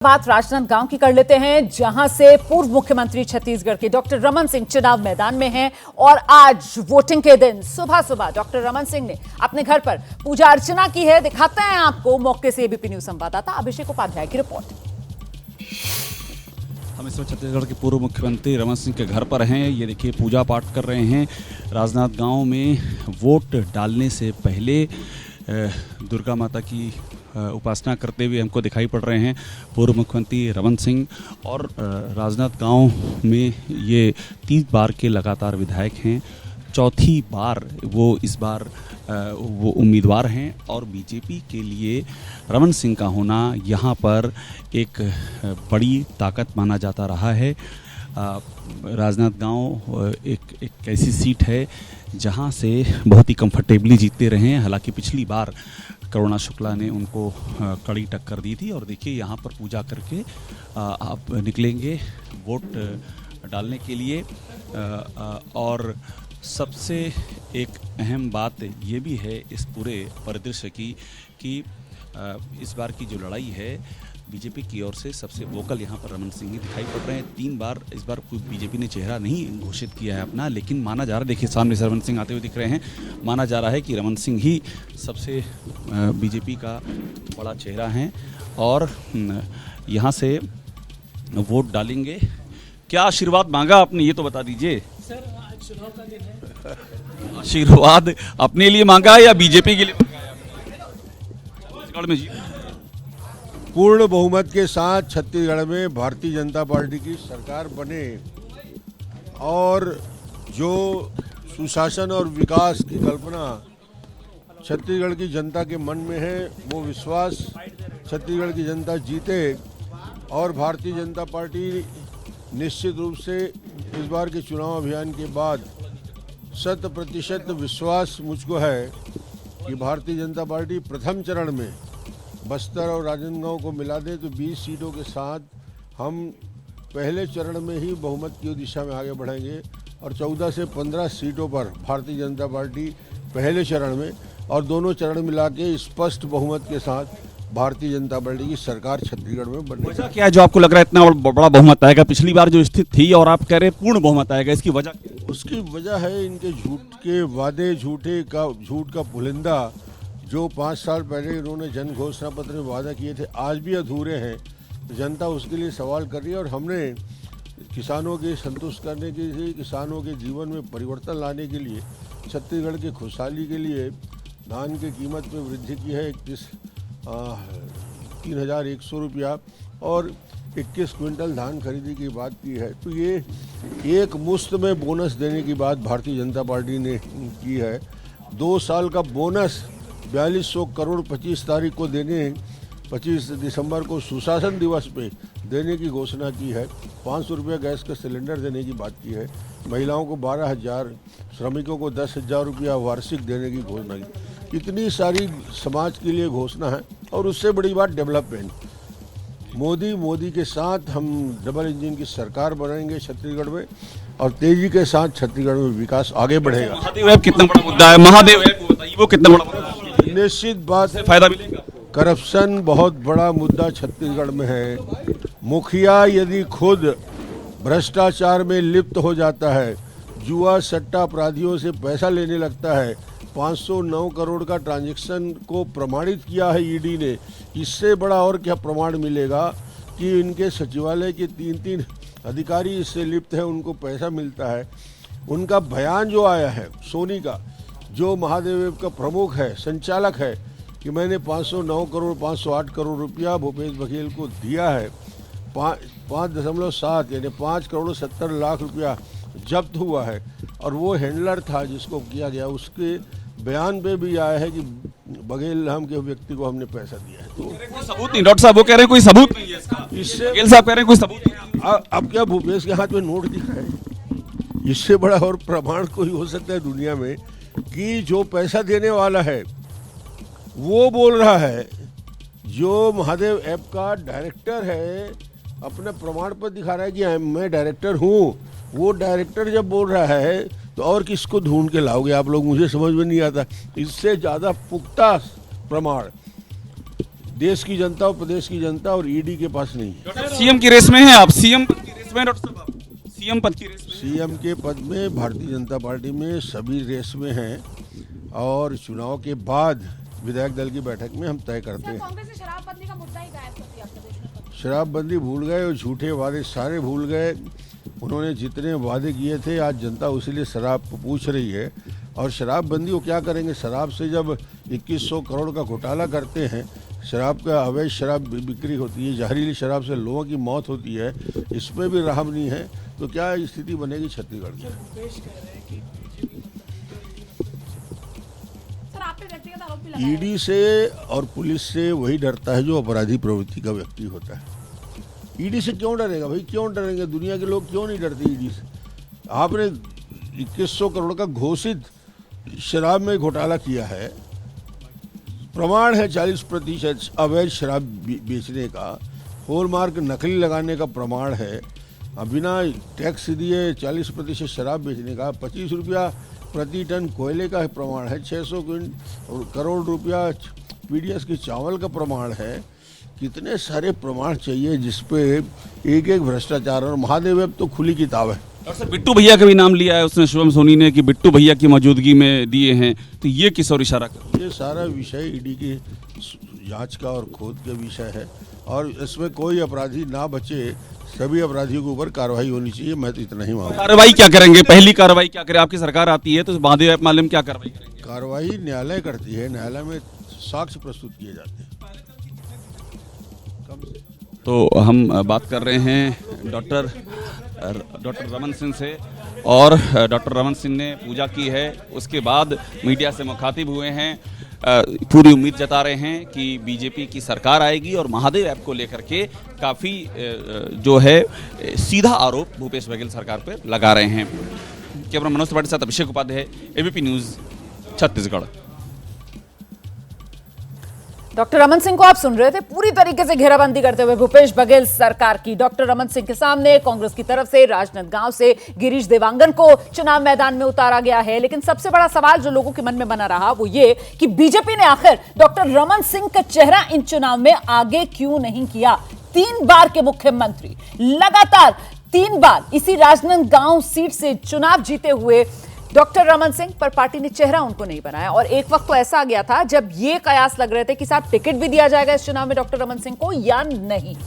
बात राजनांदगांव की कर लेते हैं, जहां से पूर्व मुख्यमंत्री छत्तीसगढ़ के डॉक्टर रमन सिंह चुनाव मैदान में हैं और आज वोटिंग के दिन सुबह सुबह डॉक्टर रमन सिंह ने अपने घर पर पूजा अर्चना की है। दिखाते हैं आपको मौके से एबीपी न्यूज संवाददाता अभिषेक उपाध्याय की रिपोर्ट। हम इस वक्त छत्तीसगढ़ के पूर्व मुख्यमंत्री रमन सिंह के घर पर हैं। ये देखिए पूजा पाठ कर रहे हैं। राजनांदगांव में वोट डालने से पहले दुर्गा माता की उपासना करते हुए हमको दिखाई पड़ रहे हैं पूर्व मुख्यमंत्री रमन सिंह। और राजनांदगांव में ये 3 बार के लगातार विधायक हैं। चौथी बार वो इस बार वो उम्मीदवार हैं और बीजेपी के लिए रमन सिंह का होना यहाँ पर एक बड़ी ताकत माना जाता रहा है। राजनांदगांव एक ऐसी सीट है जहाँ से बहुत ही कंफर्टेबली जीतते रहे हैं। हालांकि पिछली बार करुणा शुक्ला ने उनको कड़ी टक्कर दी थी। और देखिए यहाँ पर पूजा करके आप निकलेंगे वोट डालने के लिए। और सबसे एक अहम बात ये भी है इस पूरे परिदृश्य की कि इस बार की जो लड़ाई है बीजेपी की ओर से सबसे वोकल यहाँ पर रमन सिंह ही दिखाई पड़ रहे हैं। 3 बार इस बार कोई बीजेपी ने चेहरा नहीं घोषित किया है अपना, लेकिन माना जा रहा है, देखिए सामने से रमन सिंह आते हुए दिख रहे हैं, माना जा रहा है कि रमन सिंह ही सबसे बीजेपी का बड़ा चेहरा हैं और यहाँ से वोट डालेंगे। क्या आशीर्वाद मांगा आपने ये तो बता दीजिए सर। आज चुनाव का दिन है। आशीर्वाद अपने लिए मांगा है या बीजेपी के लिए मांगा है? छत्तीसगढ़ में जी पूर्ण बहुमत के साथ छत्तीसगढ़ में भारतीय जनता पार्टी की सरकार बने और जो सुशासन और विकास की कल्पना छत्तीसगढ़ की जनता के मन में है, वो विश्वास छत्तीसगढ़ की जनता जीते। और भारतीय जनता पार्टी निश्चित रूप से इस बार के चुनाव अभियान के बाद 100% विश्वास मुझको है कि भारतीय जनता पार्टी प्रथम चरण में बस्तर और राजनांदगांव को मिला दे तो 20 सीटों के साथ हम पहले चरण में ही बहुमत की दिशा में आगे बढ़ेंगे और 14 से 15 सीटों पर भारतीय जनता पार्टी पहले चरण में और दोनों चरण मिला के स्पष्ट बहुमत के साथ भारतीय जनता पार्टी की सरकार छत्तीसगढ़ में बनेगी। वजह क्या है जो आपको लग रहा है इतना बड़ा बहुमत आएगा? पिछली बार जो स्थिति थी और आप कह रहे हैं पूर्ण बहुमत आएगा, इसकी वजह क्या है? उसकी वजह है इनके झूठ के वादे, झूठ का पुलिंदा जो 5 साल पहले इन्होंने जन घोषणा पत्र में वादा किए थे, आज भी अधूरे हैं। जनता उसके लिए सवाल कर रही है और हमने किसानों के संतुष्ट करने के लिए, किसानों के जीवन में परिवर्तन लाने के लिए, छत्तीसगढ़ की खुशहाली के लिए धान की कीमत में वृद्धि की है 3,100 रुपया और 21 क्विंटल धान खरीदी की बात की है। तो ये एक मुश्त में बोनस देने की बात भारतीय जनता पार्टी ने की है। 2 साल का बोनस 4200 करोड़ 25 तारीख को देने, 25 दिसंबर को सुशासन दिवस पे देने की घोषणा की है। 500 रुपया गैस का सिलेंडर देने की बात की है। महिलाओं को 12,000, श्रमिकों को 10,000 रुपया वार्षिक देने की घोषणा की। इतनी सारी समाज के लिए घोषणा है और उससे बड़ी बात डेवलपमेंट। मोदी के साथ हम डबल इंजन की सरकार बनाएंगे छत्तीसगढ़ में और तेजी के साथ छत्तीसगढ़ में विकास आगे बढ़ेगा। महादेव ऐप कितना बड़ा मुद्दा है? महादेव ऐप बताइए वो कितना बड़ा मुद्दा है? निश्चित बात है, फायदा मिलेगा। करप्शन बहुत बड़ा मुद्दा छत्तीसगढ़ में है। मुखिया यदि खुद भ्रष्टाचार में लिप्त हो जाता है, जुआ सट्टा अपराधियों से पैसा लेने लगता है, 509 करोड़ का ट्रांजैक्शन को प्रमाणित किया है ईडी ने, इससे बड़ा और क्या प्रमाण मिलेगा कि इनके सचिवालय के 3 अधिकारी इससे लिप्त हैं, उनको पैसा मिलता है। उनका बयान जो आया है सोनी का, जो महादेव ऐप का प्रमुख है, संचालक है, कि मैंने 509 करोड़ 508 करोड़ रुपया भूपेश बघेल को दिया है, 5.7 यानी 5 करोड़ 70 लाख रुपया जब्त हुआ है और वो हैंडलर था जिसको किया गया, उसके बयान पे भी आया है कि बघेल नाम के व्यक्ति को हमने पैसा दिया है। तो कोई सबूत नहीं, डॉक्टर साहब वो कह रहे हैं कोई सबूत नहीं है इसका। इससे बघेल साहब कह रहे हैं कोई सबूत नहीं। अब क्या भूपेश के हाथ में नोट दिख रहा है? इससे बड़ा और प्रमाण कोई हो सकता है दुनिया में कि जो पैसा देने वाला है वो बोल रहा है, जो महादेव ऐप का डायरेक्टर है अपना प्रमाण पत्र दिखा रहा है कि मैं डायरेक्टर हूँ। वो डायरेक्टर जब बोल रहा है तो और किसको ढूंढ के लाओगे आप लोग? मुझे समझ में नहीं आता। इससे ज़्यादा पुख्ता प्रमाण देश की जनता और प्रदेश की जनता और ईडी के पास नहीं। सीएम की रेस में हैं आप, सीएम पद की रेस में हैं डॉक्टर साहब आप? सीएम पद की रेस में? सीएम के पद में भारतीय जनता पार्टी में सभी रेस में हैं और चुनाव के बाद विधायक दल की बैठक में हम तय करते हैं। कांग्रेस ने शराबबंदी का मुद्दा ही गायब कर दिया प्रदेश में। शराबबंदी भूल गए और झूठे वादे सारे भूल गए। उन्होंने जितने वादे किए थे आज जनता उसी लिए शराब पूछ रही है। और शराबबंदी वो क्या करेंगे? शराब से जब 2100 करोड़ का घोटाला करते हैं, शराब का अवैध शराब बिक्री होती है, जहरीली शराब से लोगों की मौत होती है, इसमें भी रहम नहीं है, तो क्या स्थिति बनेगी छत्तीसगढ़ की? सर आप पे व्यक्तिगत आरोप भी लगाए। ईडी से और पुलिस से वही डरता है जो अपराधी प्रवृत्ति का व्यक्ति होता है। ईडी से क्यों डरेगा भाई? क्यों डरेंगे? दुनिया के लोग क्यों नहीं डरते ईडी से? आपने 2100 करोड़ का घोषित शराब में घोटाला किया है, प्रमाण है 40% अवैध शराब बेचने का, हॉलमार्क नकली लगाने का प्रमाण है, बिना टैक्स दिए 40% शराब बेचने का, 25 रुपया प्रति टन कोयले का प्रमाण है, 600 करोड़ रुपया पीडीएस के चावल का प्रमाण है। कितने सारे प्रमाण चाहिए जिसपे एक एक भ्रष्टाचार, और महादेव अब तो खुली किताब है। डॉक्टर साहब बिट्टू भैया का भी नाम लिया है उसने, शुभम सोनी ने, कि बिट्टू भैया की मौजूदगी में दिए हैं, तो ये किस और इशारा कर? ये सारा विषय ईडी की जांच का और खोद का विषय है और इसमें कोई अपराधी ना बचे, सभी अपराधियों के ऊपर कार्रवाई होनी चाहिए। मैं तो इतना ही मांगू। कार्रवाई क्या करेंगे? पहली कार्रवाई क्या करें? आपकी सरकार आती है तो महादेव ऐप मामले में क्या कार्रवाई करेंगे? कार्रवाई न्यायालय करती है, न्यायालय में साक्ष्य प्रस्तुत किए जाते हैं। तो हम बात कर रहे हैं डॉक्टर रमन सिंह से, और डॉक्टर रमन सिंह ने पूजा की है, उसके बाद मीडिया से मुखातिब हुए हैं, पूरी उम्मीद जता रहे हैं कि बीजेपी की सरकार आएगी और महादेव ऐप को लेकर के काफ़ी जो है सीधा आरोप भूपेश बघेल सरकार पर लगा रहे हैं। कैमरा मनोज त्रिपाठी के साथ Abhishek Upadhyay, ABP News, Chhattisgarh. Doctor Raman Singh को आप सुन रहे थे, पूरी तरीके से घेराबंदी करते हुए भूपेश बघेल सरकार की। डॉक्टर रमन सिंह के सामने कांग्रेस की तरफ से राजनांदगांव से गिरीश देवांगन को चुनाव मैदान में उतारा गया है। लेकिन सबसे बड़ा सवाल जो लोगों के मन में बना रहा वो ये कि बीजेपी ने आखिर डॉक्टर रमन सिंह का चेहरा इन चुनाव में आगे क्यों नहीं किया? 3 बार के मुख्यमंत्री, लगातार 3 बार इसी राजनांदगांव सीट से चुनाव जीते हुए डॉक्टर रमन सिंह, पर पार्टी ने चेहरा उनको नहीं बनाया। और एक वक्त तो ऐसा आ गया था जब ये कयास लग रहे थे कि साहब टिकट भी दिया जाएगा इस चुनाव में डॉक्टर रमन सिंह को या नहीं।